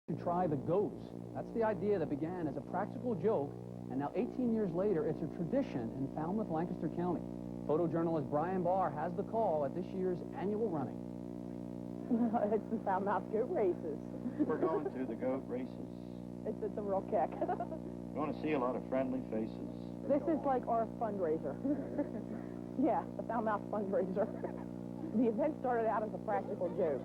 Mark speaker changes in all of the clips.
Speaker 1: to try the goats. That's the idea that began as a practical joke, and now 18 years later, it's a tradition in Falmouth, Lancaster County. Photojournalist Brian Barr has the call at this year's annual running.
Speaker 2: It's the Falmouth Goat Races.
Speaker 3: We're going to the goat races.
Speaker 2: It's a real kick.
Speaker 3: We want to see a lot of friendly faces.
Speaker 2: This is like our fundraiser. Yeah, the Falmouth fundraiser. The event started out as a practical joke.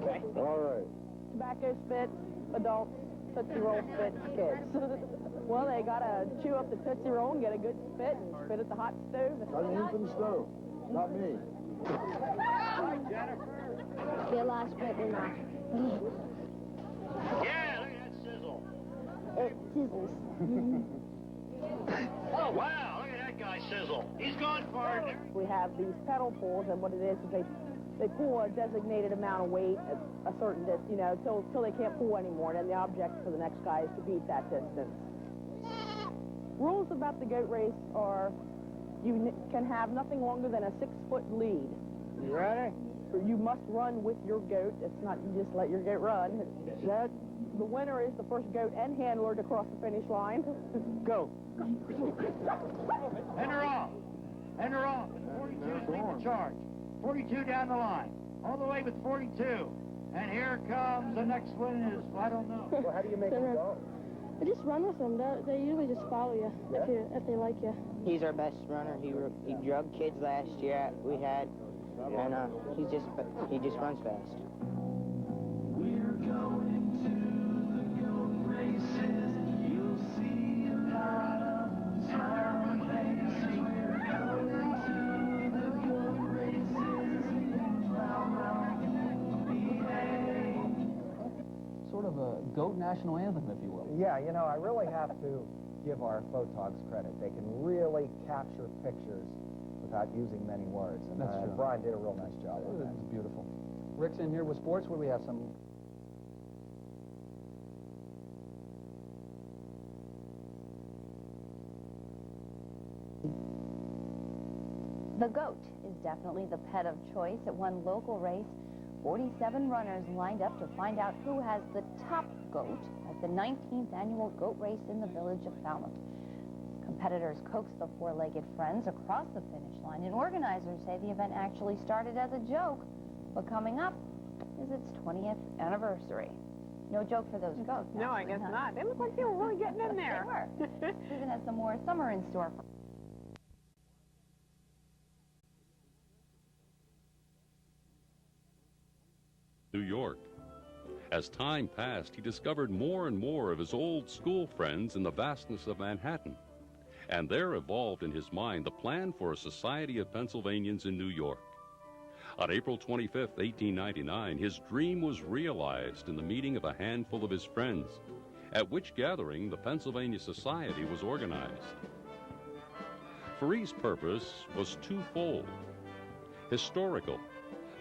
Speaker 2: Okay.
Speaker 3: All right.
Speaker 2: Tobacco spit, adults, Tootsie Roll spit, kids. Well, they got to chew up the Tootsie Roll and get a good spit and spit at the hot stove.
Speaker 4: Got an from the stove. Not me.
Speaker 5: Feel I spit in my...
Speaker 3: Yeah, look at that sizzle.
Speaker 5: It sizzles.
Speaker 3: Oh, wow, look at that guy sizzle. He's gone far.
Speaker 2: We have these pedal pulls, and what it is they pull a designated amount of weight at a certain distance, you know, till they can't pull anymore. And then the object for the next guy is to beat that distance. Rules about the goat race are you can have nothing longer than a 6-foot lead.
Speaker 4: You ready?
Speaker 2: You must run with your goat. It's not you just let your goat run.
Speaker 4: Set.
Speaker 2: The winner is the first goat and handler to cross the finish line.
Speaker 4: Go.
Speaker 3: And they're off. And they're off. And 42 is leading the charge. 42 down the line. All the way with 42. And here comes the next one is, I don't know.
Speaker 4: Well, how do you make them go?
Speaker 5: Just run with them. They usually just follow you if they like you.
Speaker 6: He's our best runner. He drugged kids last year we had, and he just runs fast.
Speaker 7: We're going to the goat races. You'll see a lot of smiling faces. We're going to the goat races.
Speaker 1: Sort of a goat national anthem, if you will.
Speaker 8: Yeah, you know, I really have to give our photogs credit. They can really capture pictures without using many words. And
Speaker 1: That's true.
Speaker 8: Brian did a real nice job
Speaker 1: It
Speaker 8: with that.
Speaker 1: was beautiful. Rick's in here with sports, where we have some...
Speaker 9: The goat is definitely the pet of choice. At one local race, 47 runners lined up to find out who has the top goat at the 19th annual goat race in the village of Falmouth. Competitors coaxed the four-legged friends across the finish line, and organizers say the event actually started as a joke, but coming up is its 20th anniversary. No joke for those goats.
Speaker 2: No, I guess not. They look like they were really getting in there.
Speaker 9: They were. Susan has some more summer in store for
Speaker 10: New York. As time passed, he discovered more and more of his old school friends in the vastness of Manhattan. And there evolved in his mind the plan for a society of Pennsylvanians in New York. On April 25, 1899, his dream was realized in the meeting of a handful of his friends, at which gathering the Pennsylvania Society was organized. Faree's purpose was twofold: historical,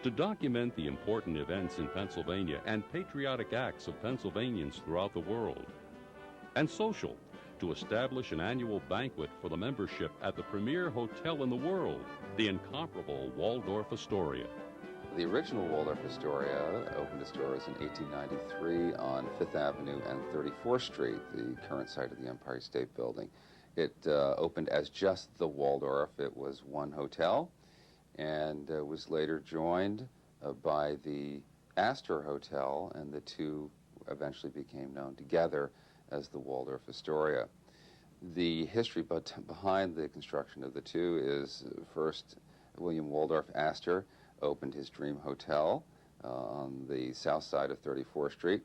Speaker 10: to document the important events in Pennsylvania and patriotic acts of Pennsylvanians throughout the world, and social, to establish an annual banquet for the membership at the premier hotel in the world, the incomparable Waldorf Astoria.
Speaker 11: The original Waldorf Astoria opened its doors in 1893 on 5th Avenue and 34th Street, the current site of the Empire State Building. It opened as just the Waldorf. It was one hotel, and was later joined by the Astor Hotel, and the two eventually became known together as the Waldorf Astoria. The history behind the construction of the two is, first, William Waldorf Astor opened his dream hotel on the south side of 34th Street,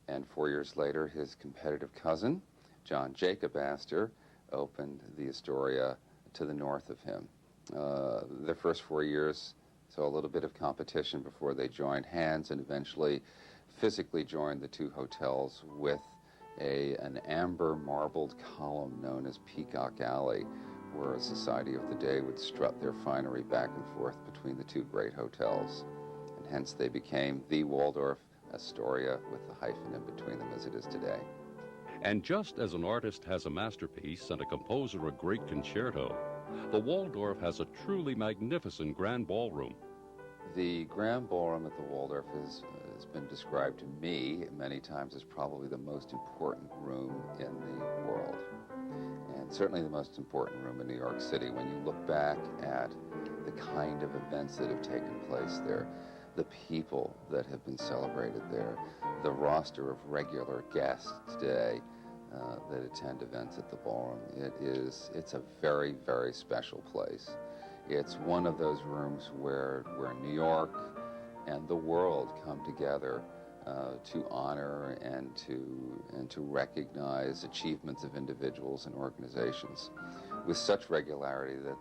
Speaker 11: and 4 years later his competitive cousin, John Jacob Astor, opened the Astoria to the north of him. The first 4 years saw a little bit of competition before they joined hands and eventually physically joined the two hotels with an amber marbled column known as Peacock Alley, where a society of the day would strut their finery back and forth between the two great hotels. And hence they became the Waldorf Astoria, with the hyphen in between them, as it is today.
Speaker 10: And just as an artist has a masterpiece and a composer a great concerto, the Waldorf has a truly magnificent grand ballroom.
Speaker 11: The grand ballroom at the Waldorf is has been described to me many times as probably the most important room in the world. And certainly the most important room in New York City. When you look back at the kind of events that have taken place there, the people that have been celebrated there, the roster of regular guests today that attend events at the ballroom, it's a very, very special place. It's one of those rooms where New York and the world come together to honor and to recognize achievements of individuals and organizations with such regularity that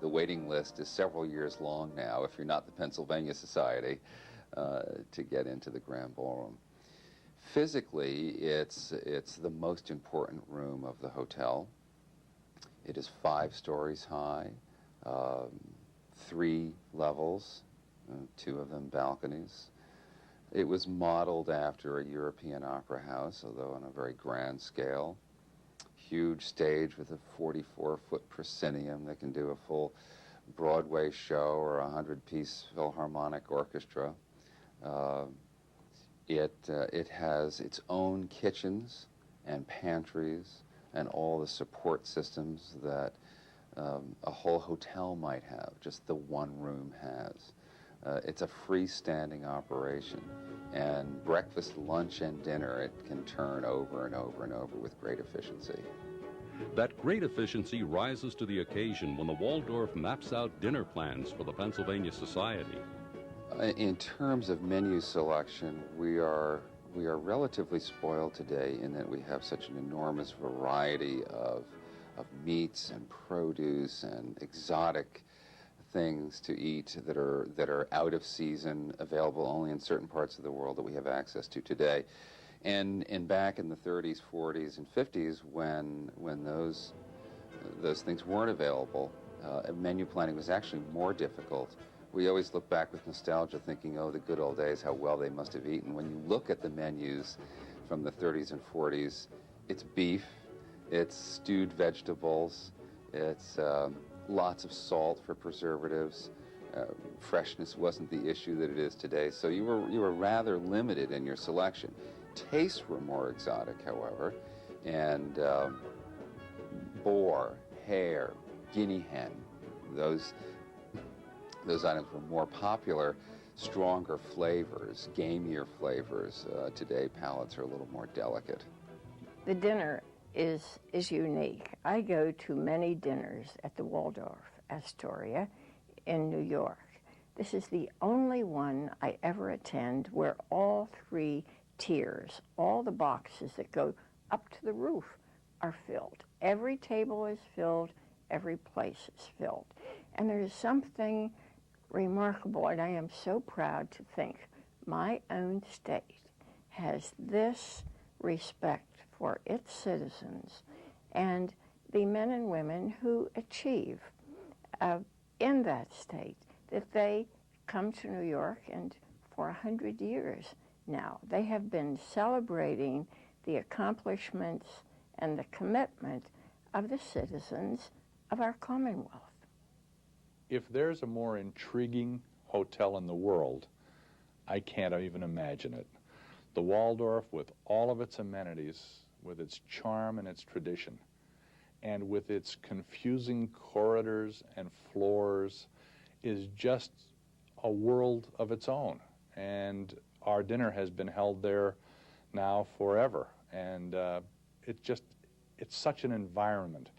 Speaker 11: the waiting list is several years long now, if you're not the Pennsylvania Society, to get into the Grand Ballroom. Physically, it's the most important room of the hotel. It is 5 stories high, 3 levels, 2 of them balconies. It was modeled after a European opera house, although on a very grand scale. Huge stage with a 44-foot proscenium that can do a full Broadway show or a 100-piece Philharmonic orchestra. It has its own kitchens and pantries and all the support systems that a whole hotel might have, just the one room has. It's a freestanding operation, and breakfast, lunch, and dinner it can turn over and over and over with great efficiency.
Speaker 10: That great efficiency rises to the occasion when the Waldorf maps out dinner plans for the Pennsylvania Society.
Speaker 11: In terms of menu selection, we are relatively spoiled today in that we have such an enormous variety of meats and produce and exotic things to eat that are out of season, available only in certain parts of the world that we have access to today. And back in the 30s, 40s, and 50s, when those things weren't available, menu planning was actually more difficult. We always look back with nostalgia thinking, oh, the good old days, how well they must have eaten. When you look at the menus from the 30s and 40s, it's beef, it's stewed vegetables, it's lots of salt for preservatives. Freshness wasn't the issue that it is today, so you were rather limited in your selection. Tastes were more exotic, however, and boar, hare, guinea hen, those items were more popular, stronger flavors, gamier flavors. Today, palates are a little more delicate.
Speaker 12: The dinner is unique. I go to many dinners at the Waldorf Astoria in New York. This is the only one I ever attend where all 3 tiers, all the boxes that go up to the roof are filled. Every table is filled, every place is filled. And there is something remarkable, and I am so proud to think my own state has this respect for its citizens and the men and women who achieve in that state, that they come to New York, and for 100 years now they have been celebrating the accomplishments and the commitment of the citizens of our Commonwealth.
Speaker 13: If there's a more intriguing hotel in the world, I can't even imagine it. The Waldorf, with all of its amenities, with its charm and its tradition, and with its confusing corridors and floors, is just a world of its own. And our dinner has been held there now forever. And it's such an environment.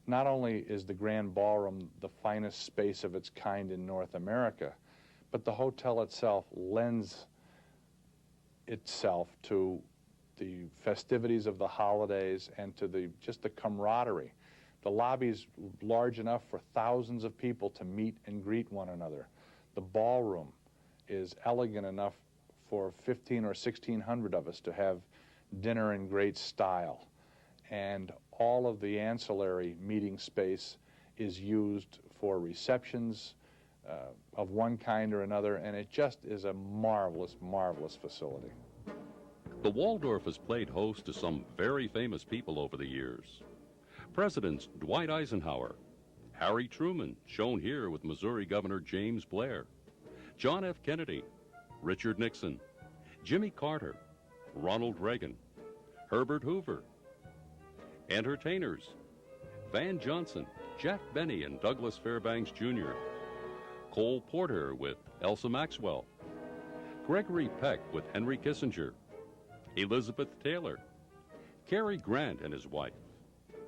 Speaker 13: Not only is the Grand Ballroom the finest space of its kind in North America, but the hotel itself lends itself to the festivities of the holidays and to just the camaraderie. The lobby's large enough for thousands of people to meet and greet one another. The ballroom is elegant enough for 1,500 or 1,600 of us to have dinner in great style. And all of the ancillary meeting space is used for receptions of one kind or another, and it just is a marvelous, marvelous facility.
Speaker 10: The Waldorf has played host to some very famous people over the years. Presidents Dwight Eisenhower, Harry Truman, shown here with Missouri Governor James Blair, John F. Kennedy, Richard Nixon, Jimmy Carter, Ronald Reagan, Herbert Hoover. Entertainers, Van Johnson, Jack Benny and Douglas Fairbanks Jr., Cole Porter with Elsa Maxwell, Gregory Peck with Henry Kissinger, Elizabeth Taylor, Cary Grant and his wife,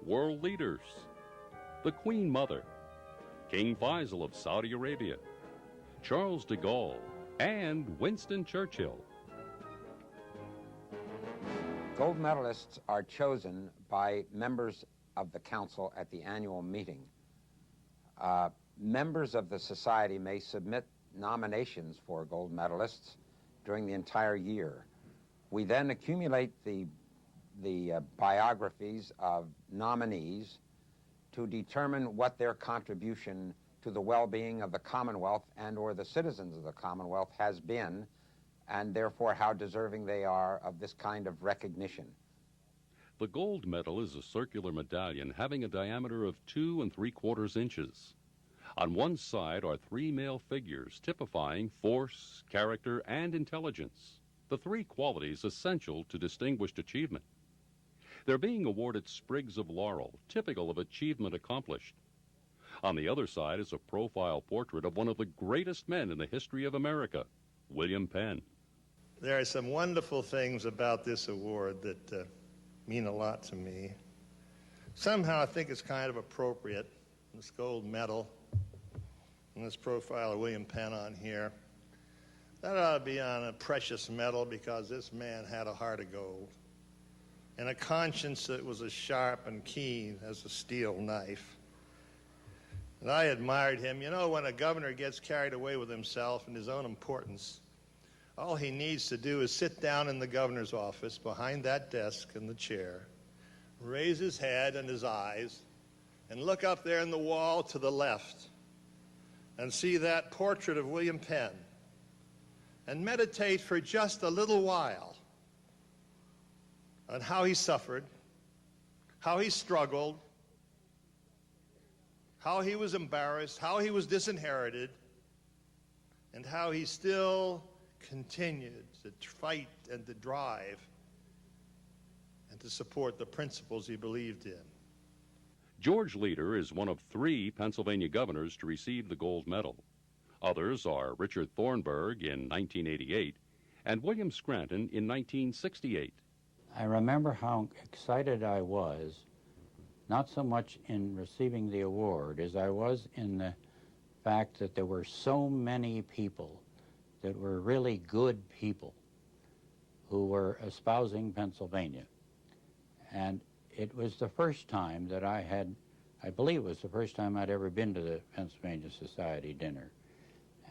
Speaker 10: world leaders, the Queen Mother, King Faisal of Saudi Arabia, Charles de Gaulle, and Winston Churchill.
Speaker 14: Gold medalists are chosen by members of the council at the annual meeting. Members of the society may submit nominations for gold medalists during the entire year. We then accumulate the biographies of nominees to determine what their contribution to the well-being of the Commonwealth and or the citizens of the Commonwealth has been, and therefore how deserving they are of this kind of recognition.
Speaker 10: The gold medal is a circular medallion having a diameter of 2 3/4 inches. On one side are 3 male figures typifying force, character, and intelligence, the 3 qualities essential to distinguished achievement. They're being awarded sprigs of laurel, typical of achievement accomplished. On the other side is a profile portrait of one of the greatest men in the history of America, William Penn.
Speaker 15: There are some wonderful things about this award that mean a lot to me. Somehow I think it's kind of appropriate, this gold medal and this profile of William Penn on here. That ought to be on a precious metal because this man had a heart of gold and a conscience that was as sharp and keen as a steel knife. And I admired him. You know, when a governor gets carried away with himself and his own importance, all he needs to do is sit down in the governor's office behind that desk in the chair, raise his head and his eyes, and look up there in the wall to the left and see that portrait of William Penn and meditate for just a little while on how he suffered, how he struggled, how he was embarrassed, how he was disinherited, and how he still continued to fight and to drive and to support the principles he believed in.
Speaker 10: George Leader is one of 3 Pennsylvania governors to receive the gold medal. Others are Richard Thornburg in 1988 and William Scranton in 1968.
Speaker 16: I remember how excited I was, not so much in receiving the award as I was in the fact that there were so many people that were really good people who were espousing Pennsylvania. And it was the first time that I believe it was the first time I'd ever been to the Pennsylvania Society dinner.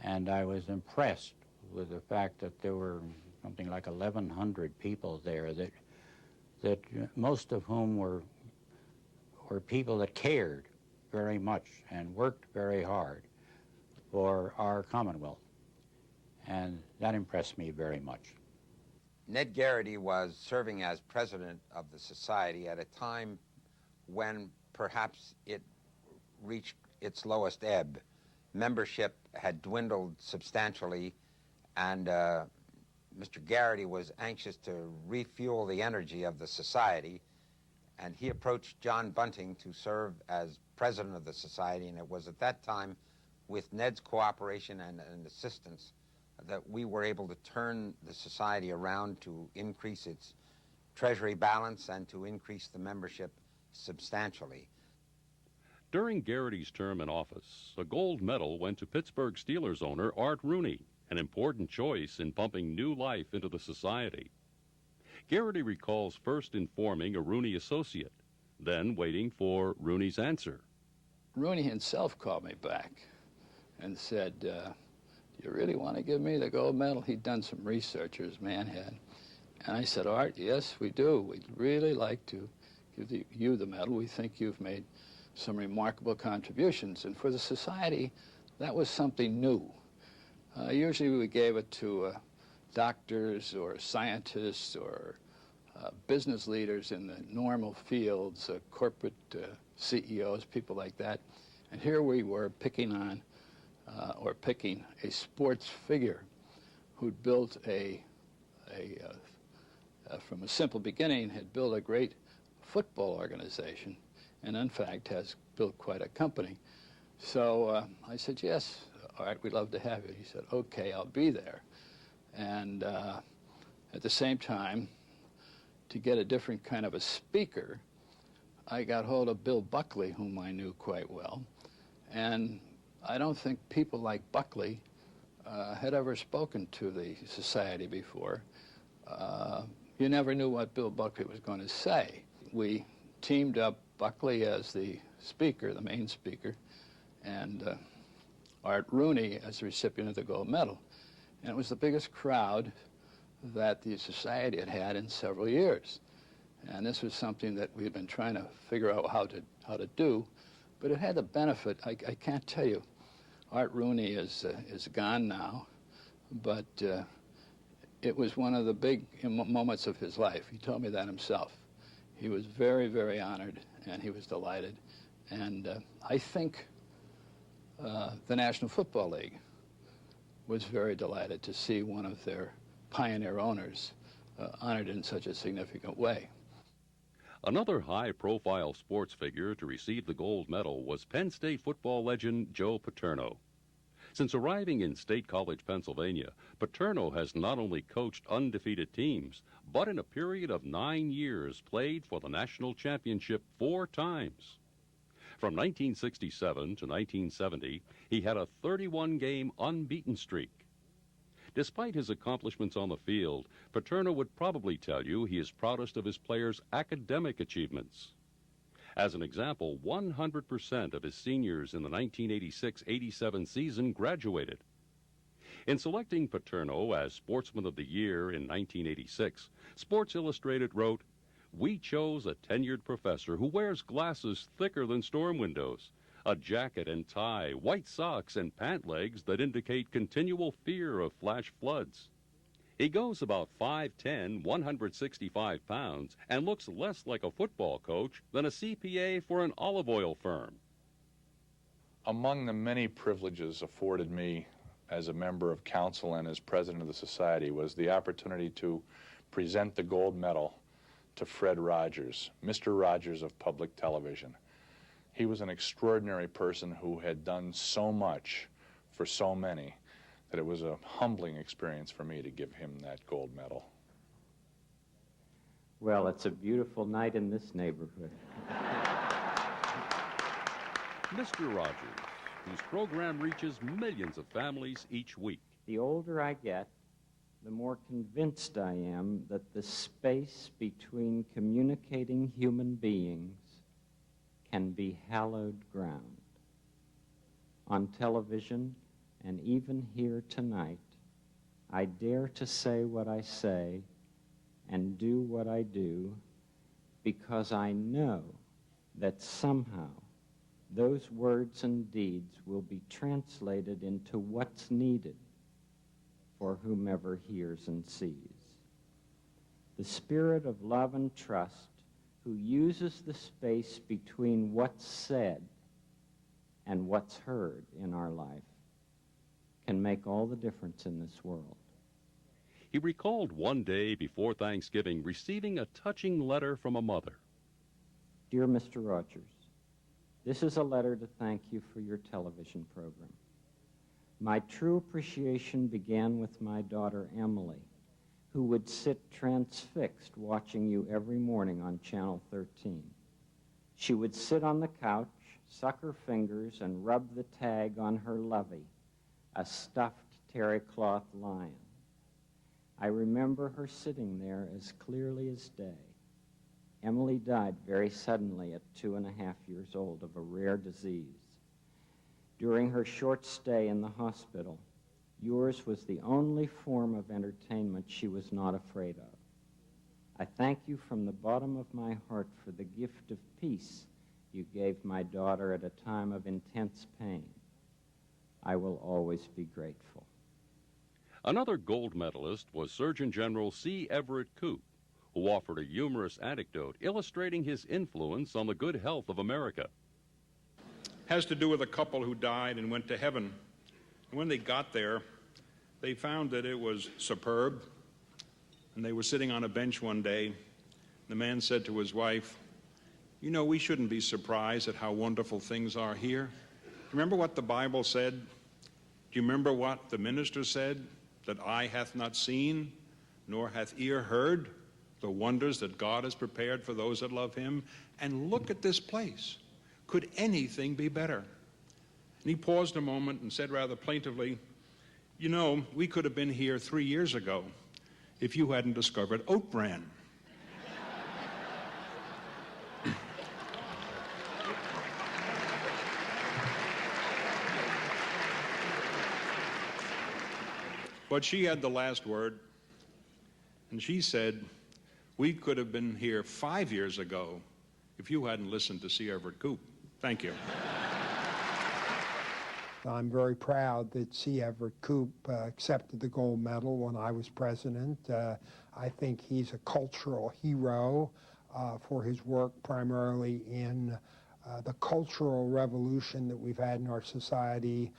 Speaker 16: And I was impressed with the fact that there were something like 1,100 people there that most of whom were people that cared very much and worked very hard for our Commonwealth. And that impressed me very much.
Speaker 14: Ned Garrity was serving as president of the society at a time when perhaps it reached its lowest ebb. Membership had dwindled substantially, and Mr. Garrity was anxious to refuel the energy of the society, and he approached John Bunting to serve as president of the society, and it was at that time, with Ned's cooperation and assistance, that we were able to turn the society around to increase its treasury balance and to increase the membership substantially.
Speaker 10: During Garrity's term in office, a gold medal went to Pittsburgh Steelers owner Art Rooney, an important choice in pumping new life into the society. Garrity recalls first informing a Rooney associate, then waiting for Rooney's answer.
Speaker 17: Rooney himself called me back and said, do you really want to give me the gold medal? He'd done some research, or his man had. And I said, Art, yes, we do. We'd really like to give you the medal. We think you've made some remarkable contributions. And for the society, that was something new. Usually we gave it to doctors or scientists or business leaders in the normal fields, corporate CEOs, people like that. And here we were picking a sports figure who'd built a from a simple beginning, had built a great football organization, and in fact has built quite a company. So I said, yes, all right, we'd love to have you. He said, okay, I'll be there. And at the same time, to get a different kind of a speaker, I got hold of Bill Buckley, whom I knew quite well. And I don't think people like Buckley had ever spoken to the society before. You never knew what Bill Buckley was going to say. We teamed up Buckley as the speaker, the main speaker, and Art Rooney as the recipient of the gold medal. And it was the biggest crowd that the society had had in several years. And this was something that we had been trying to figure out how to do, but it had the benefit, I can't tell you, Art Rooney is gone now, but it was one of the big moments of his life. He told me that himself. He was very, very honored, and he was delighted. And I think the National Football League was very delighted to see one of their pioneer owners honored in such a significant way.
Speaker 10: Another high-profile sports figure to receive the gold medal was Penn State football legend Joe Paterno. Since arriving in State College, Pennsylvania, Paterno has not only coached undefeated teams, but in a period of 9 years played for the national championship 4 times. From 1967 to 1970, he had a 31-game unbeaten streak. Despite his accomplishments on the field, Paterno would probably tell you he is proudest of his players' academic achievements. As an example, 100% of his seniors in the 1986-87 season graduated. In selecting Paterno as Sportsman of the Year in 1986, Sports Illustrated wrote, "We chose a tenured professor who wears glasses thicker than storm windows, a jacket and tie, white socks, and pant legs that indicate continual fear of flash floods. He goes about 5'10", 165 pounds, and looks less like a football coach than a CPA for an olive oil firm."
Speaker 13: Among the many privileges afforded me as a member of council and as president of the society was the opportunity to present the gold medal to Fred Rogers, Mr. Rogers of public television. He was an extraordinary person who had done so much for so many that it was a humbling experience for me to give him that gold medal.
Speaker 18: Well, it's a beautiful night in this neighborhood.
Speaker 10: Mr. Rogers, whose program reaches millions of families each week.
Speaker 18: The older I get, the more convinced I am that the space between communicating human beings can be hallowed ground. On television, and even here tonight, I dare to say what I say and do what I do because I know that somehow those words and deeds will be translated into what's needed for whomever hears and sees. The spirit of love and trust who uses the space between what's said and what's heard in our life can make all the difference in this world.
Speaker 10: He recalled one day before Thanksgiving receiving a touching letter from a mother.
Speaker 18: Dear Mr. Rogers, this is a letter to thank you for your television program. My true appreciation began with my daughter Emily, who would sit transfixed watching you every morning on Channel 13. She would sit on the couch, suck her fingers, and rub the tag on her lovey, a stuffed terry cloth lion. I remember her sitting there as clearly as day. Emily died very suddenly at 2.5 years old of a rare disease. During her short stay in the hospital, yours was the only form of entertainment she was not afraid of. I thank you from the bottom of my heart for the gift of peace you gave my daughter at a time of intense pain. I will always be grateful.
Speaker 10: Another gold medalist was Surgeon General C. Everett Koop, who offered a humorous anecdote illustrating his influence on the good health of America.
Speaker 19: Has to do with a couple who died and went to heaven. And when they got there, they found that it was superb, and they were sitting on a bench one day. The man said to his wife, "You know, we shouldn't be surprised at how wonderful things are here. Remember what the Bible said? Do you remember what the minister said? That eye hath not seen, nor hath ear heard, the wonders that God has prepared for those that love him. And look at this place. Could anything be better?" And he paused a moment and said rather plaintively, "You know, we could have been here 3 years ago if you hadn't discovered oat bran." But she had the last word, and she said, "We could have been here 5 years ago if you hadn't listened to C. Everett Koop." Thank you.
Speaker 20: I'm very proud that C. Everett Koop accepted the gold medal when I was president. I think he's a cultural hero for his work primarily in the cultural revolution that we've had in our society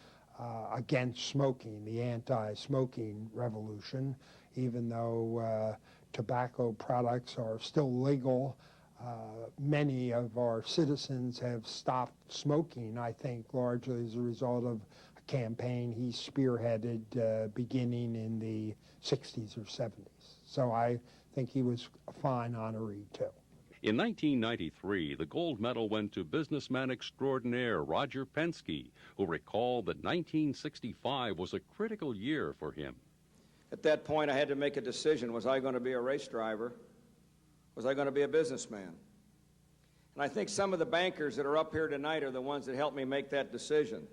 Speaker 20: against smoking, the anti-smoking revolution. Even though tobacco products are still legal, many of our citizens have stopped smoking, I think, largely as a result of a campaign he spearheaded beginning in the 60s or 70s. So I think he was a fine honoree, too.
Speaker 10: In 1993, the gold medal went to businessman extraordinaire Roger Penske, who recalled that 1965 was a critical year for him.
Speaker 21: At that point, I had to make a decision. Was I going to be a race driver? Was I going to be a businessman? And I think some of the bankers that are up here tonight are the ones that helped me make that decision.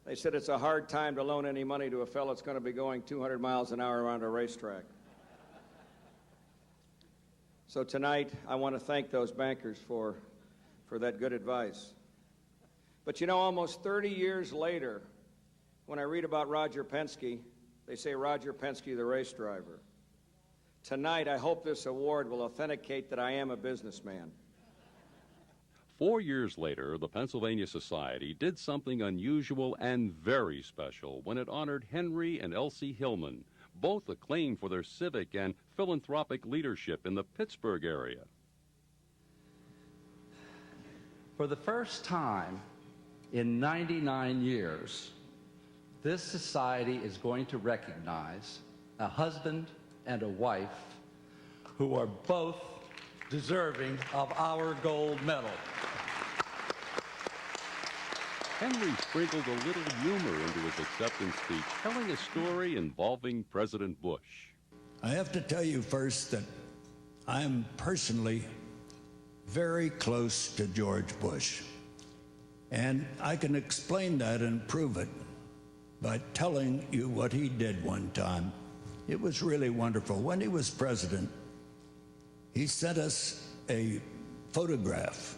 Speaker 21: They said it's a hard time to loan any money to a fellow that's going to be going 200 miles an hour around a racetrack. So tonight, I want to thank those bankers for that good advice. But you know, almost 30 years later, when I read about Roger Penske, they say Roger Penske, the race driver. Tonight, I hope this award will authenticate that I am a businessman.
Speaker 10: 4 years later, the Pennsylvania Society did something unusual and very special when it honored Henry and Elsie Hillman, both acclaimed for their civic and philanthropic leadership in the Pittsburgh area.
Speaker 22: For the first time in 99 years, this society is going to recognize a husband and a wife who are both deserving of our gold medal.
Speaker 10: Henry sprinkled a little humor into his acceptance speech, telling a story involving President Bush.
Speaker 23: I have to tell you first that I'm personally very close to George Bush. And I can explain that and prove it by telling you what he did one time. It was really wonderful. When he was president, he sent us a photograph.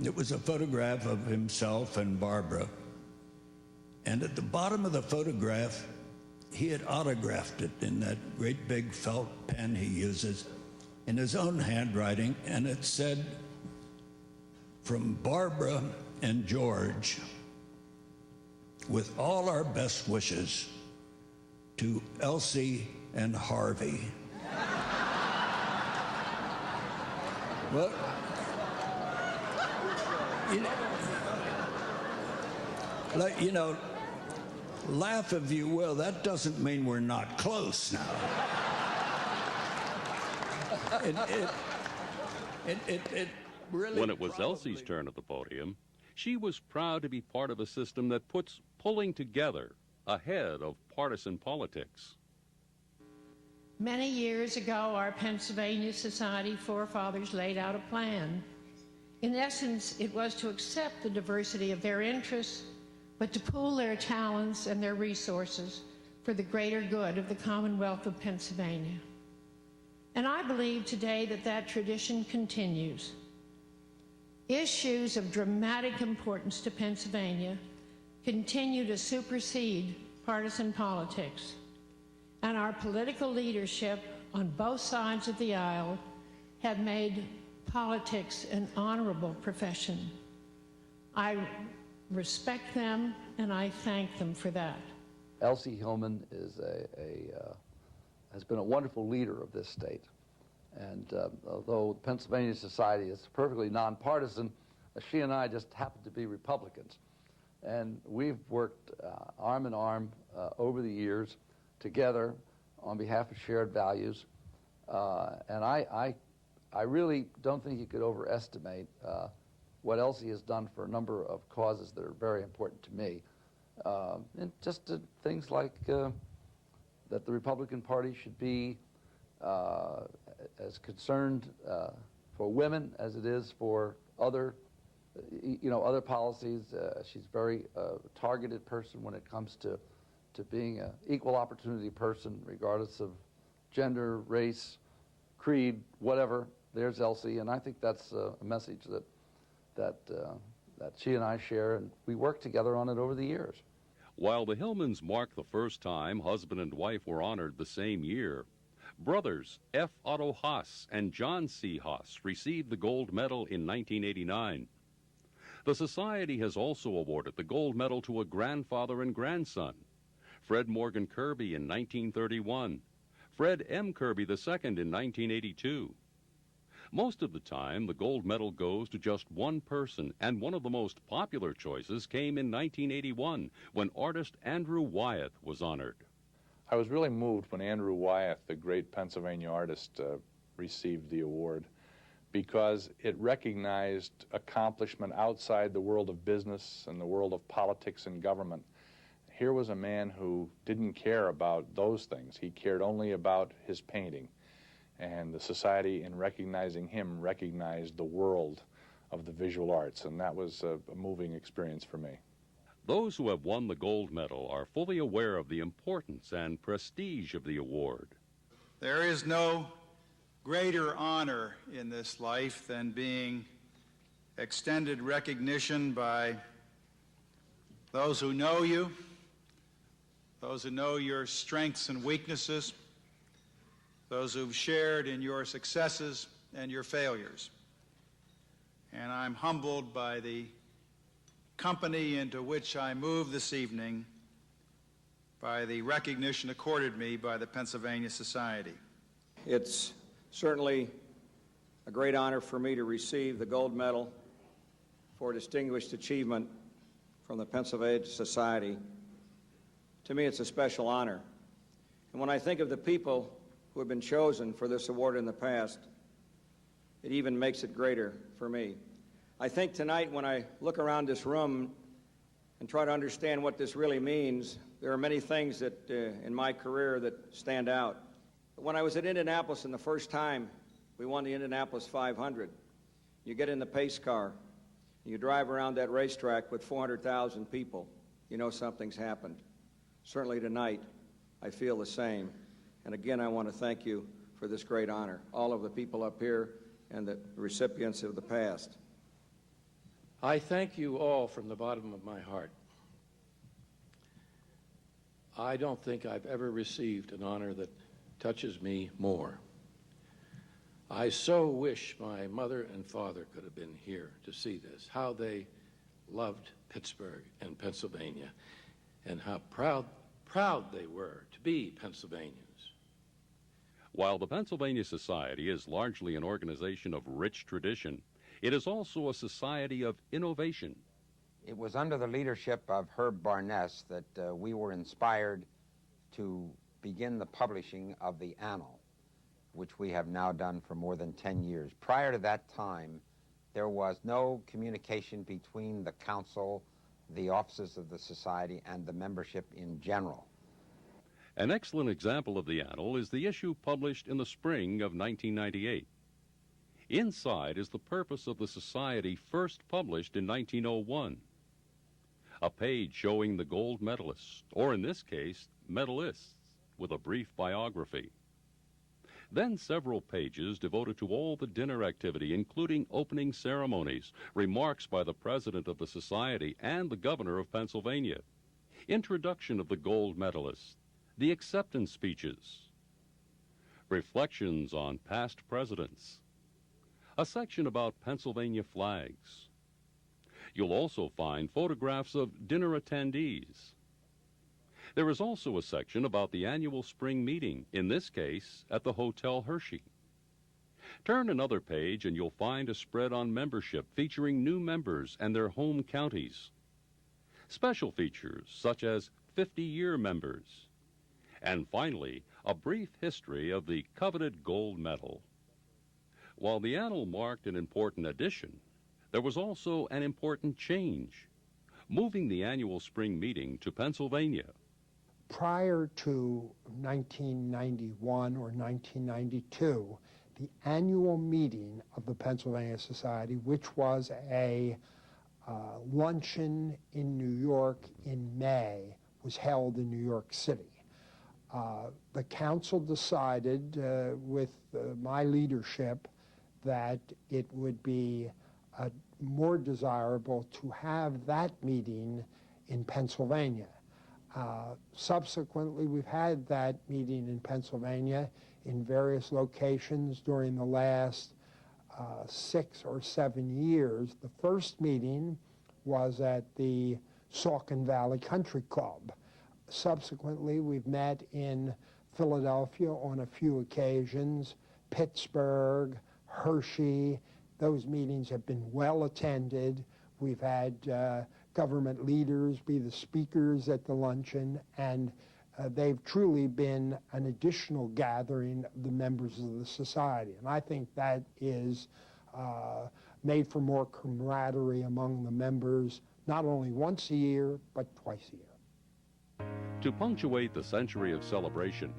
Speaker 23: It was a photograph of himself and Barbara. And at the bottom of the photograph, he had autographed it in that great big felt pen he uses in his own handwriting, and it said, "From Barbara and George, with all our best wishes, to Elsie and Harvey." Well, you know, laugh if you will, that doesn't mean we're not close now. It really
Speaker 10: when it was Elsie's turn at the podium, she was proud to be part of a system that puts pulling together ahead of partisan politics.
Speaker 24: Many years ago, our Pennsylvania Society forefathers laid out a plan. In essence, it was to accept the diversity of their interests, but to pool their talents and their resources for the greater good of the Commonwealth of Pennsylvania. And I believe today that that tradition continues. Issues of dramatic importance to Pennsylvania continue to supersede partisan politics, and our political leadership on both sides of the aisle have made politics an honorable profession. I respect them and I thank them for that.
Speaker 25: Elsie Hillman is
Speaker 22: has been a wonderful leader of this state. And although the Pennsylvania Society is perfectly nonpartisan, she and I just happen to be Republicans. And we've worked arm in arm over the years together on behalf of shared values. And I really don't think you could overestimate what Elsie has done for a number of causes that are very important to me. And just things like that the Republican Party should be as concerned for women as it is for other, other policies. She's a very targeted person when it comes to being an equal opportunity person, regardless of gender, race, creed, whatever. There's Elsie, and I think that's a message that she and I share, and we work together on it over the years.
Speaker 10: While the Hillmans marked the first time husband and wife were honored the same year, brothers F. Otto Haas and John C. Haas received the gold medal in 1989. The Society has also awarded the gold medal to a grandfather and grandson, Fred Morgan Kirby in 1931, Fred M. Kirby II in 1982. Most of the time, the gold medal goes to just one person, and one of the most popular choices came in 1981 when artist Andrew Wyeth was honored.
Speaker 13: I was really moved when Andrew Wyeth, the great Pennsylvania artist, received the award, because it recognized accomplishment outside the world of business and the world of politics and government. Here was a man who didn't care about those things. He cared only about his painting. And the Society, in recognizing him, recognized the world of the visual arts, and that was a moving experience for me.
Speaker 10: Those who have won the gold medal are fully aware of the importance and prestige of the award.
Speaker 3: There is no greater honor in this life than being extended recognition by those who know you, those who know your strengths and weaknesses, those who've shared in your successes and your failures. And I'm humbled by the company into which I move this evening, by the recognition accorded me by the Pennsylvania Society.
Speaker 21: It's certainly a great honor for me to receive the gold medal for distinguished achievement from the Pennsylvania Society. To me, it's a special honor. And when I think of the people who have been chosen for this award in the past, it even makes it greater for me. I think tonight when I look around this room and try to understand what this really means, there are many things that in my career that stand out. When I was at Indianapolis the first time, we won the Indianapolis 500. You get in the pace car, you drive around that racetrack with 400,000 people, you know something's happened. Certainly tonight, I feel the same. And again, I want to thank you for this great honor, all of the people up here and the recipients of the past.
Speaker 4: I thank you all from the bottom of my heart. I don't think I've ever received an honor that touches me more. I so wish my mother and father could have been here to see this, how they loved Pittsburgh and Pennsylvania, and how proud they were to be Pennsylvanians.
Speaker 10: While the Pennsylvania Society is largely an organization of rich tradition, it is also a society of innovation.
Speaker 14: It was under the leadership of Herb Barness that we were inspired to begin the publishing of the Annal, which we have now done for more than 10 years. Prior to that time, there was no communication between the council, the offices of the society, and the membership in general.
Speaker 10: An excellent example of the Annal is the issue published in the spring of 1998. Inside is the purpose of the Society first published in 1901. A page showing the gold medalists, or in this case, medalists, with a brief biography. Then several pages devoted to all the dinner activity, including opening ceremonies, remarks by the president of the Society and the governor of Pennsylvania, introduction of the gold medalists, the acceptance speeches, reflections on past presidents, a section about Pennsylvania flags. You'll also find photographs of dinner attendees. There is also a section about the annual spring meeting, in this case at the Hotel Hershey. Turn another page and you'll find a spread on membership featuring new members and their home counties. Special features such as 50-year members. And finally, a brief history of the coveted gold medal. While the annal marked an important addition, there was also an important change, moving the annual spring meeting to Pennsylvania.
Speaker 20: Prior to 1991 or 1992, the annual meeting of the Pennsylvania Society, which was a luncheon in New York in May, was held in New York City. The council decided with my leadership that it would be more desirable to have that meeting in Pennsylvania. Subsequently, we've had that meeting in Pennsylvania in various locations during the last 6 or 7 years. The first meeting was at the Saucon Valley Country Club. Subsequently, we've met in Philadelphia on a few occasions, Pittsburgh, Hershey. Those meetings have been well attended. We've had government leaders be the speakers at the luncheon, and they've truly been an additional gathering of the members of the society. And I think that is made for more camaraderie among the members, not only once a year, but twice a year.
Speaker 10: To punctuate the century of celebration,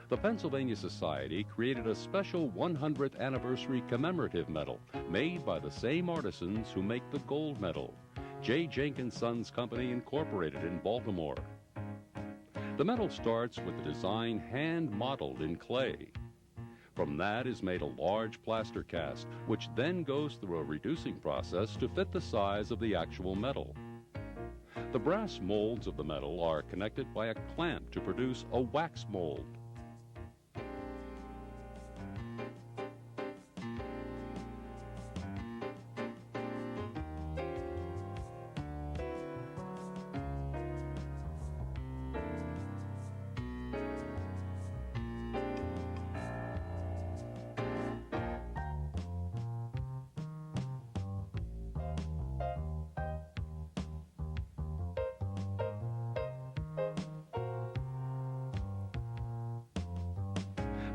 Speaker 10: the Pennsylvania Society created a special 100th anniversary commemorative medal made by the same artisans who make the gold medal, J. Jenkins Sons Company Incorporated in Baltimore. The medal starts with the design hand-modeled in clay. From that is made a large plaster cast, which then goes through a reducing process to fit the size of the actual medal. The brass molds of the medal are connected by a clamp to produce a wax mold.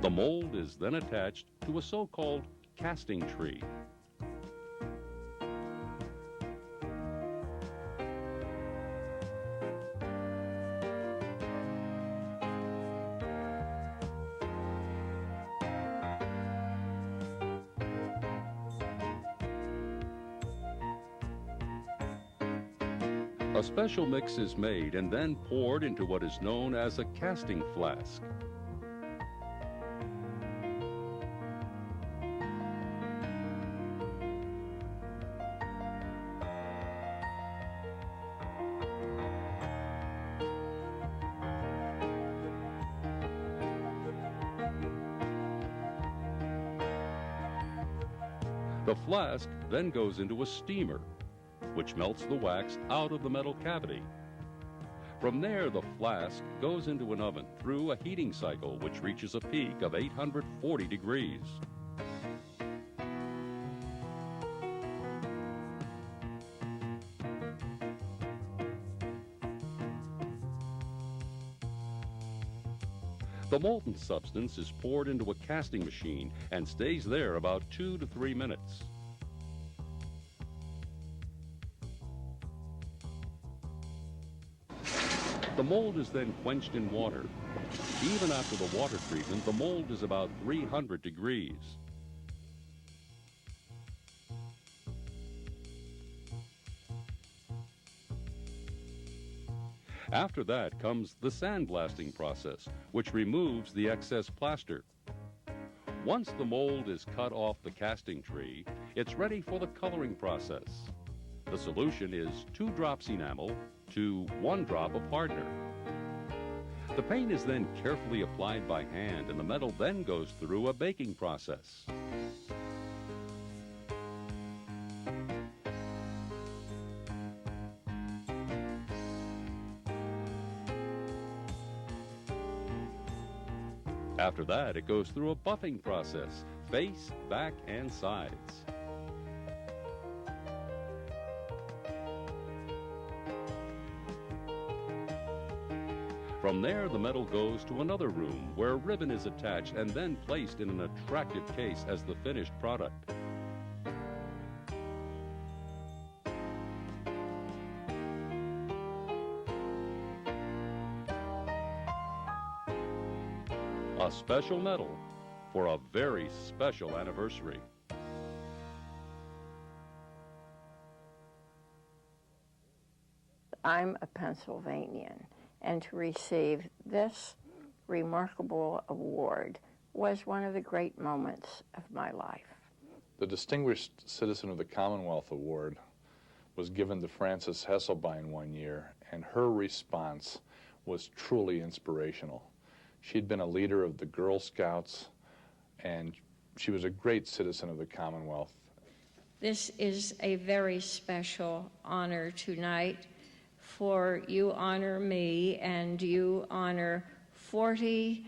Speaker 10: The mold is then attached to a so-called casting tree. A special mix is made and then poured into what is known as a casting flask. The flask then goes into a steamer, which melts the wax out of the metal cavity. From there, the flask goes into an oven through a heating cycle which reaches a peak of 840 degrees. The molten substance is poured into a casting machine and stays there about 2 to 3 minutes. The mold is then quenched in water. Even after the water treatment, the mold is about 300 degrees. After that comes the sandblasting process, which removes the excess plaster. Once the mold is cut off the casting tree, it's ready for the coloring process. The solution is 2 drops enamel to 1 drop of hardener. The paint is then carefully applied by hand, and the metal then goes through a baking process. After that, it goes through a buffing process, face, back, and sides. From there, the medal goes to another room where a ribbon is attached and then placed in an attractive case as the finished product. A special medal for a very special anniversary.
Speaker 12: I'm a Pennsylvanian, and to receive this remarkable award was one of the great moments of my life.
Speaker 13: The Distinguished Citizen of the Commonwealth Award was given to Frances Hesselbein one year, and her response was truly inspirational. She'd been a leader of the Girl Scouts, and she was a great citizen of the Commonwealth.
Speaker 24: This is a very special honor tonight, for you honor me and you honor 40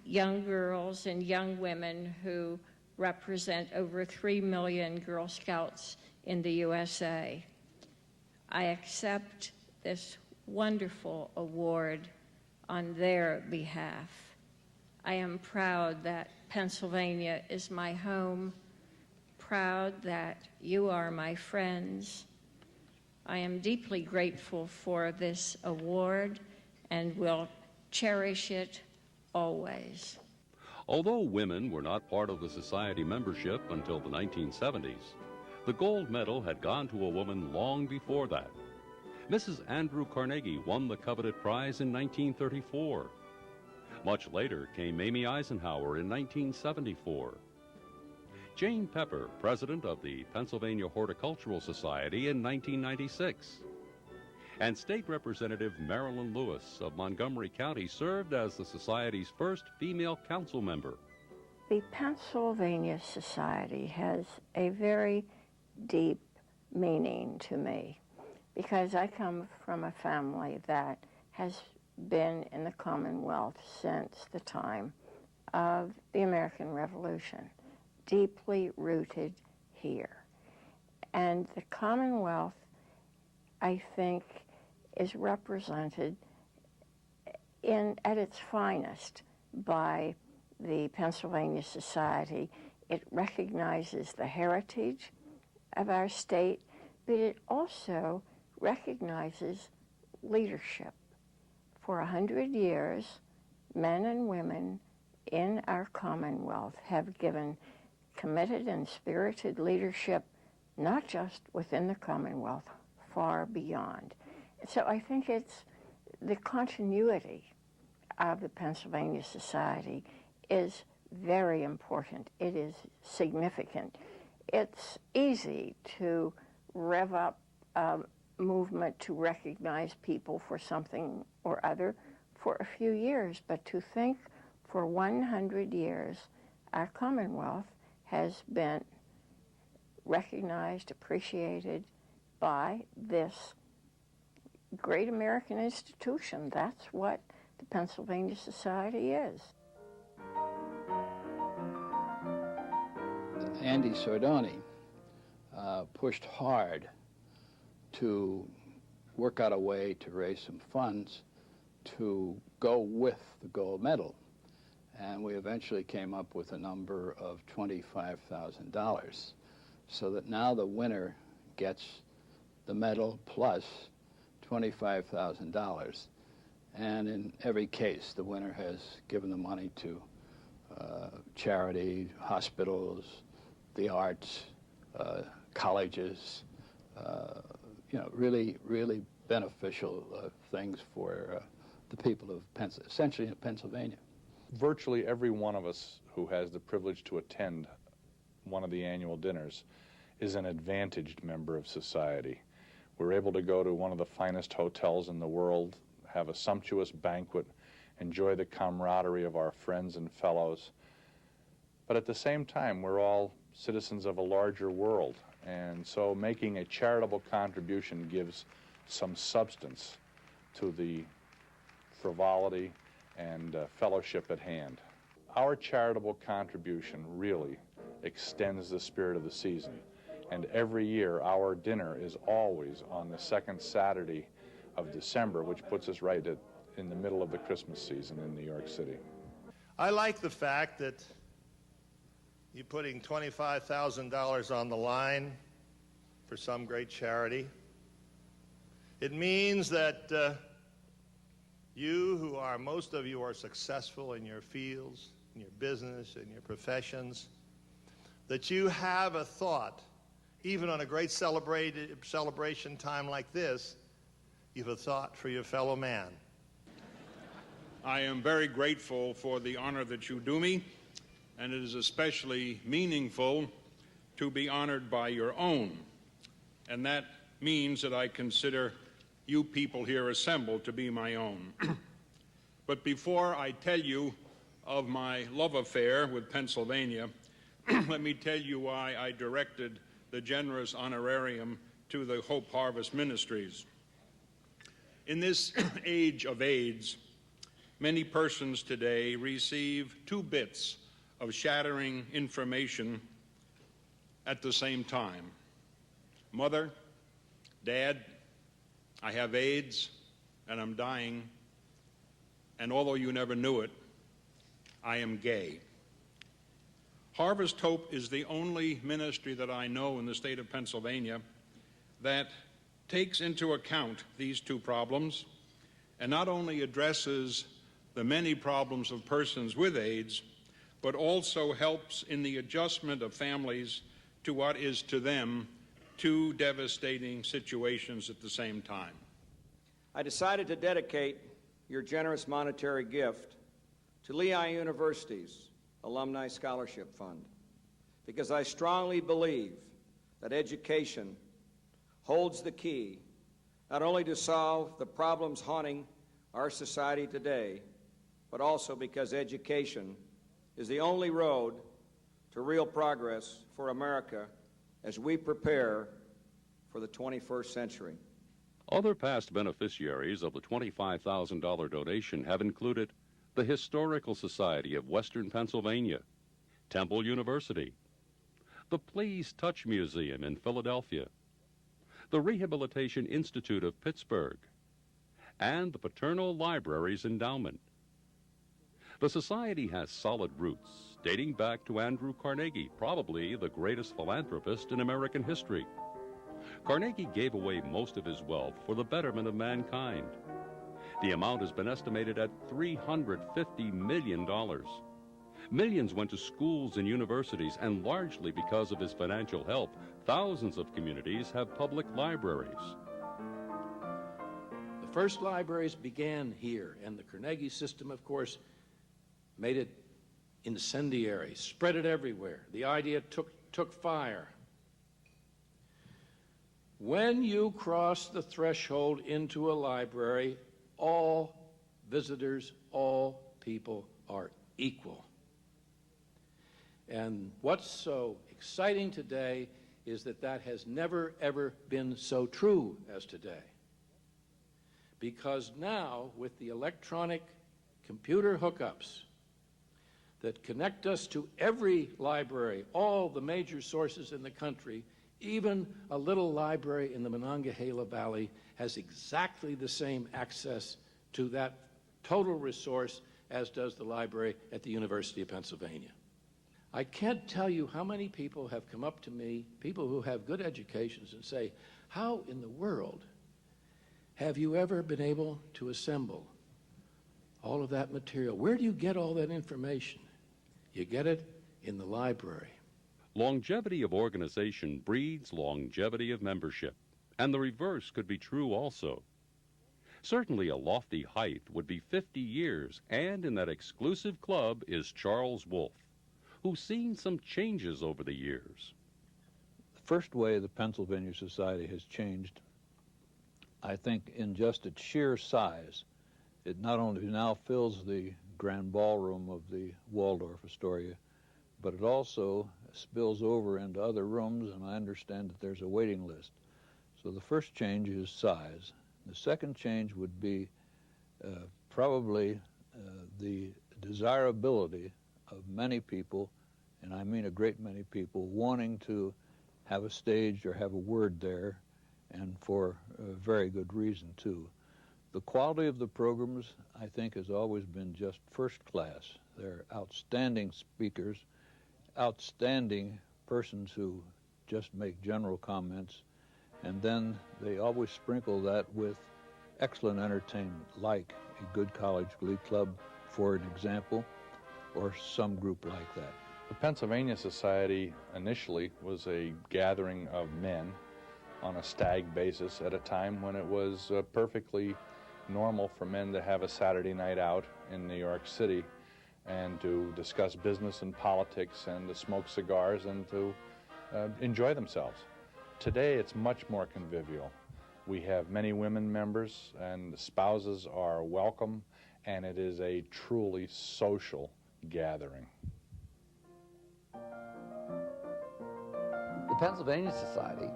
Speaker 24: young girls and young women who represent over 3 million Girl Scouts in the USA. I accept this wonderful award on their behalf. I am proud that Pennsylvania is my home, proud that you are my friends. I am deeply grateful for this award and will cherish it always.
Speaker 10: Although women were not part of the society membership until the 1970s, the gold medal had gone to a woman long before that. Mrs. Andrew Carnegie won the coveted prize in 1934. Much later came Mamie Eisenhower in 1974. Jane Pepper, president of the Pennsylvania Horticultural Society in 1996. And State Representative Marilyn Lewis of Montgomery County served as the Society's first female council member.
Speaker 12: The Pennsylvania Society has a very deep meaning to me because I come from a family that has been in the Commonwealth since the time of the American Revolution, deeply rooted here. And the Commonwealth, I think, is represented at its finest by the Pennsylvania Society. It recognizes the heritage of our state, but it also recognizes leadership. For 100 years, men and women in our Commonwealth have given committed and spirited leadership, not just within the Commonwealth, far beyond. So I think it's the continuity of the Pennsylvania Society is very important. It is significant. It's easy to rev up a movement to recognize people for something or other for a few years, but to think for 100 years our Commonwealth has been recognized, appreciated by this great American institution. That's what the Pennsylvania Society is.
Speaker 17: Andy Sordoni pushed hard to work out a way to raise some funds to go with the gold medal. And we eventually came up with a number of $25,000, so that now the winner gets the medal plus $25,000. And in every case, the winner has given the money to charity, hospitals, the arts, colleges, really, really beneficial things for the people of essentially Pennsylvania.
Speaker 13: Virtually every one of us who has the privilege to attend one of the annual dinners is an advantaged member of society. We're able to go to one of the finest hotels in the world, have a sumptuous banquet, enjoy the camaraderie of our friends and fellows. But at the same time, we're all citizens of a larger world, and so making a charitable contribution gives some substance to the frivolity and fellowship at hand. our charitable contribution really extends the spirit of the season. And every year, our dinner is always on the second Saturday of December, which puts us right in the middle of the Christmas season in New York City.
Speaker 15: I like the fact that you're putting $25,000 on the line for some great charity. It means that most of you are successful in your fields, in your business, in your professions, that you have a thought, even on a great celebration time like this, you have a thought for your fellow man.
Speaker 19: I am very grateful for the honor that you do me, and it is especially meaningful to be honored by your own. And that means that I consider you people here assembled to be my own. But before I tell you of my love affair with Pennsylvania, let me tell you why I directed the generous honorarium to the Hope Harvest Ministries. In this age of AIDS, many persons today receive 2 bits of shattering information at the same time. Mother, Dad, I have AIDS and I'm dying, and although you never knew it, I am gay. Harvest Hope is the only ministry that I know in the state of Pennsylvania that takes into account these 2 problems and not only addresses the many problems of persons with AIDS, but also helps in the adjustment of families to what is to them 2 devastating situations at the same time.
Speaker 21: I decided to dedicate your generous monetary gift to Lehigh University's Alumni Scholarship Fund, because I strongly believe that education holds the key not only to solve the problems haunting our society today, but also because education is the only road to real progress for America as we prepare for the 21st century.
Speaker 10: Other past beneficiaries of the $25,000 donation have included the Historical Society of Western Pennsylvania, Temple University, the Please Touch Museum in Philadelphia, the Rehabilitation Institute of Pittsburgh, and the Paternal Libraries Endowment. The Society has solid roots dating back to Andrew Carnegie, probably the greatest philanthropist in American history. Carnegie gave away most of his wealth for the betterment of mankind. The amount has been estimated at $350 million. Millions went to schools and universities, and largely because of his financial help, thousands of communities have public libraries.
Speaker 4: The first libraries began here, and the Carnegie system, of course, made it incendiary, spread it everywhere. The idea took fire. When you cross the threshold into a library, all visitors, all people are equal. And what's so exciting today is that that has never, ever been so true as today. Because now, with the electronic computer hookups that connect us to every library, all the major sources in the country, even a little library in the Monongahela Valley has exactly the same access to that total resource as does the library at the University of Pennsylvania. I can't tell you how many people have come up to me, people who have good educations, and say, how in the world have you ever been able to assemble all of that material? Where do you get all that information? You get it in the library.
Speaker 10: Longevity of organization breeds longevity of membership, and the reverse could be true also. Certainly a lofty height would be 50 years, and in that exclusive club is Charles Wolf, who's seen some changes over the years.
Speaker 5: The first way the Pennsylvania Society has changed, I think, in just its sheer size. It not only now fills the grand ballroom of the Waldorf Astoria, but it also spills over into other rooms, and I understand that there's a waiting list. So the first change is size. The second change would be probably the desirability of many people, and I mean a great many people, wanting to have a stage or have a word there, and for a very good reason, too. The quality of the programs, I think, has always been just first class. They're outstanding speakers, outstanding persons who just make general comments, and then they always sprinkle that with excellent entertainment, like a good college glee club, for an example, or some group like that.
Speaker 13: The Pennsylvania Society initially was a gathering of men on a stag basis at a time when it was perfectly normal for men to have a Saturday night out in New York City and to discuss business and politics and to smoke cigars and to enjoy themselves. Today it's much more convivial. We have many women members and the spouses are welcome, and it is a truly social gathering.
Speaker 22: The Pennsylvania Society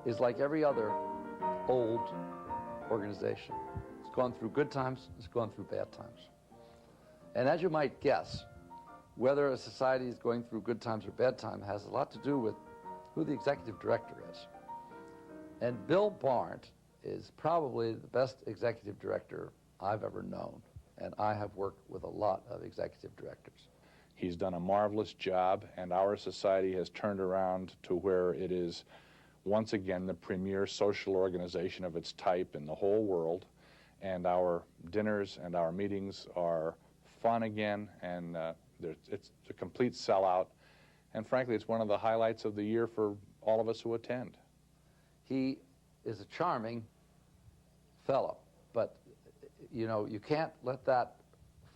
Speaker 22: is like every other old organization. It's gone through good times, it's gone through bad times. And as you might guess, whether a society is going through good times or bad times has a lot to do with who the executive director is. And Bill Barnt is probably the best executive director I've ever known, and I have worked with a lot of executive directors.
Speaker 13: He's done a marvelous job, and our society has turned around to where it is once again the premier social organization of its type in the whole world, and our dinners and our meetings are fun again, and it's a complete sellout, and frankly it's one of the highlights of the year for all of us who attend.
Speaker 22: He is a charming fellow, but you know, you can't let that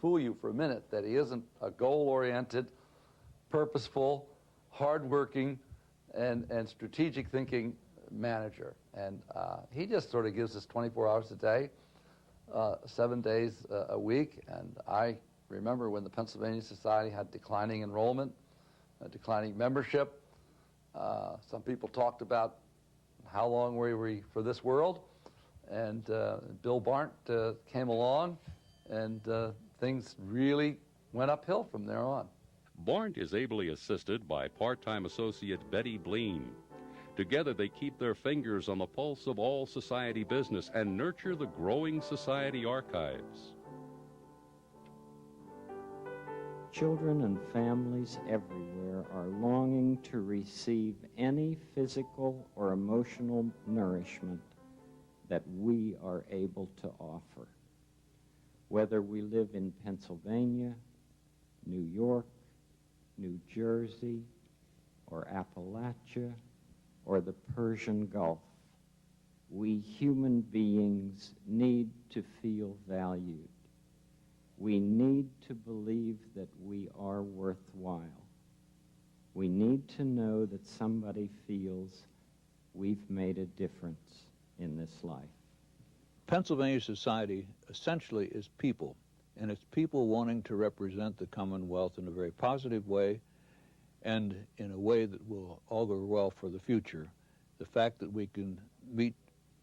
Speaker 22: fool you for a minute that he isn't a goal-oriented, purposeful, hard-working, and strategic thinking manager. And he just sort of gives us 24 hours a day, 7 days a week. And I remember when the Pennsylvania Society had declining enrollment, declining membership. Some people talked about how long were we for this world, and Bill Barnt came along, and things really went uphill from there on.
Speaker 10: Barnt is ably assisted by part-time associate Betty Bleen. Together they keep their fingers on the pulse of all society business and nurture the growing society archives.
Speaker 18: Children and families everywhere are longing to receive any physical or emotional nourishment that we are able to offer. Whether we live in Pennsylvania, New York, New Jersey, or Appalachia, or the Persian Gulf, we human beings need to feel valued. We need to believe that we are worthwhile. We need to know that somebody feels we've made a difference in this life.
Speaker 5: Pennsylvania Society essentially is people, and it's people wanting to represent the Commonwealth in a very positive way and in a way that will augur well for the future. The fact that we can meet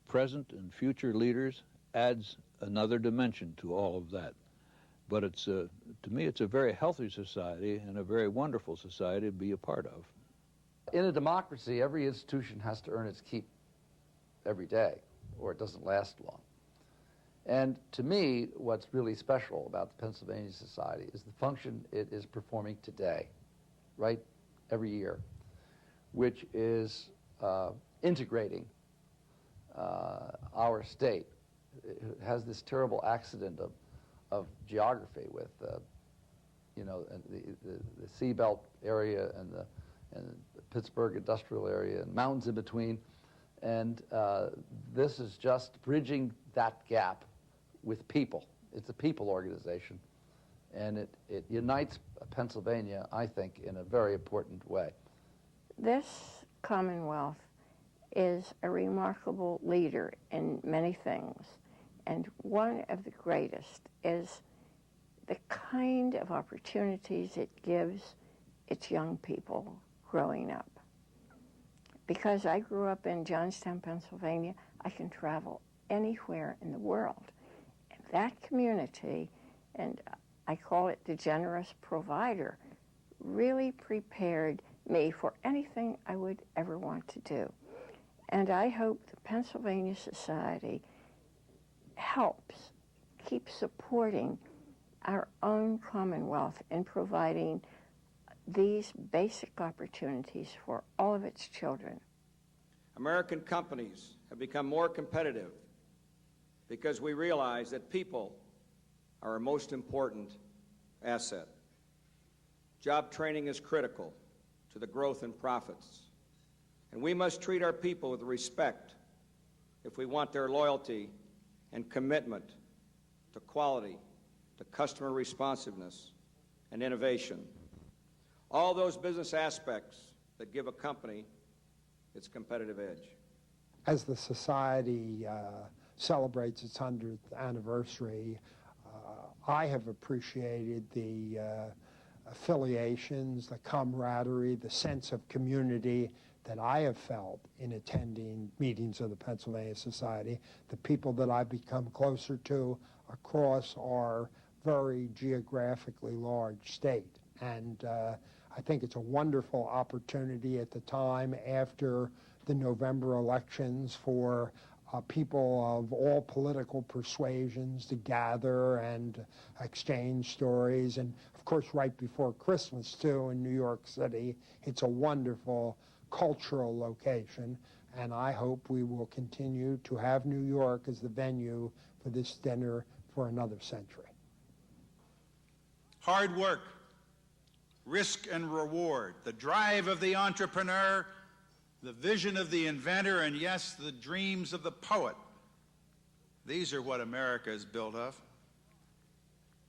Speaker 5: present and future leaders adds another dimension to all of that. But it's, to me, it's a very healthy society and a very wonderful society to be a part of.
Speaker 22: In a democracy, every institution has to earn its keep every day, or it doesn't last long. And to me, what's really special about the Pennsylvania Society is the function it is performing today, right, every year, which is integrating our state. It has this terrible accident of geography with, you know, the Seabelt area and the Pittsburgh industrial area and mountains in between. And this is just bridging that gap with people. It's a people organization. And it unites Pennsylvania, I think, in a very important way.
Speaker 12: This Commonwealth is a remarkable leader in many things. And one of the greatest is the kind of opportunities it gives its young people growing up. Because I grew up in Johnstown, Pennsylvania, I can travel anywhere in the world. And that community, and I call it the generous provider, really prepared me for anything I would ever want to do. And I hope the Pennsylvania Society helps keep supporting our own Commonwealth in providing these basic opportunities for all of its children.
Speaker 21: American companies have become more competitive because we realize that people are our most important asset. Job training is critical to the growth and profits, and we must treat our people with respect if we want their loyalty and commitment to quality, to customer responsiveness, and innovation. All those business aspects that give a company its competitive edge.
Speaker 20: As the Society celebrates its 100th anniversary, I have appreciated the affiliations, the camaraderie, the sense of community that I have felt in attending meetings of the Pennsylvania Society, the people that I've become closer to across our very geographically large state. And I think it's a wonderful opportunity at the time after the November elections for people of all political persuasions to gather and exchange stories. And of course, right before Christmas, too, in New York City, it's a wonderful cultural location. And I hope we will continue to have New York as the venue for this dinner for another century.
Speaker 3: Hard work, risk and reward, the drive of the entrepreneur, the vision of the inventor, and yes, the dreams of the poet. These are what America is built of.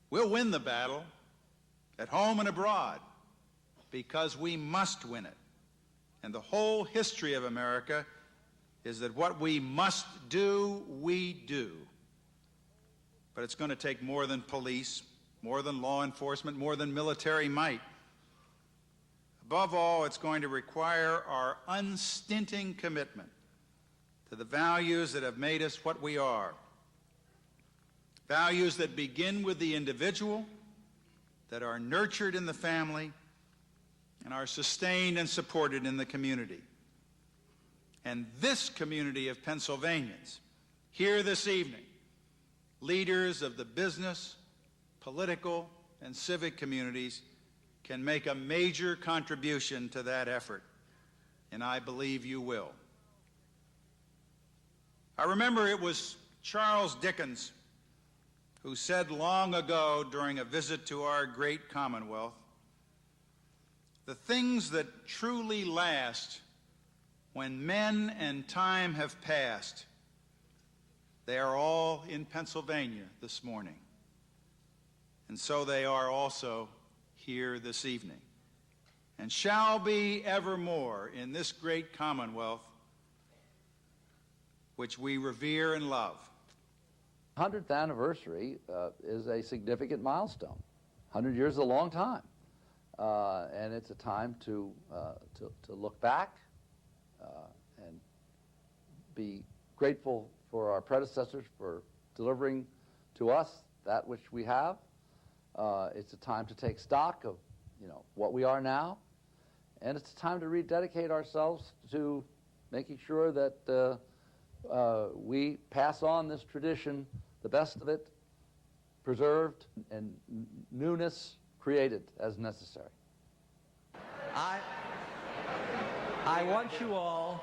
Speaker 3: We'll win the battle at home and abroad because we must win it. And the whole history of America is that what we must do, we do. But it's going to take more than police, more than law enforcement, more than military might. Above all, it's going to require our unstinting commitment to the values that have made us what we are. Values that begin with the individual, that are nurtured in the family, and are sustained and supported in the community. And this community of Pennsylvanians, here this evening, leaders of the business, political, and civic communities, can make a major contribution to that effort, and I believe you will. I remember it was Charles Dickens who said long ago during a visit to our great Commonwealth, "The things that truly last when men and time have passed, they are all in Pennsylvania this morning. And so they are also here this evening, and shall be evermore in this great Commonwealth which we revere and love."
Speaker 22: 100th anniversary is a significant milestone. 100 years is a long time, and it's a time to look back and be grateful for our predecessors for delivering to us that which we have. It's a time to take stock of, what we are now, and it's a time to rededicate ourselves to making sure that we pass on this tradition, the best of it, preserved, and newness created as necessary. I want you all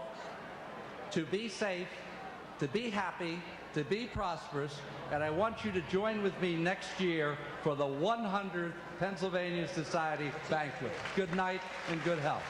Speaker 22: to be safe, to be happy, to be prosperous, and I want you to join with me next year for the 100th Pennsylvania Society Banquet. Good night and good health.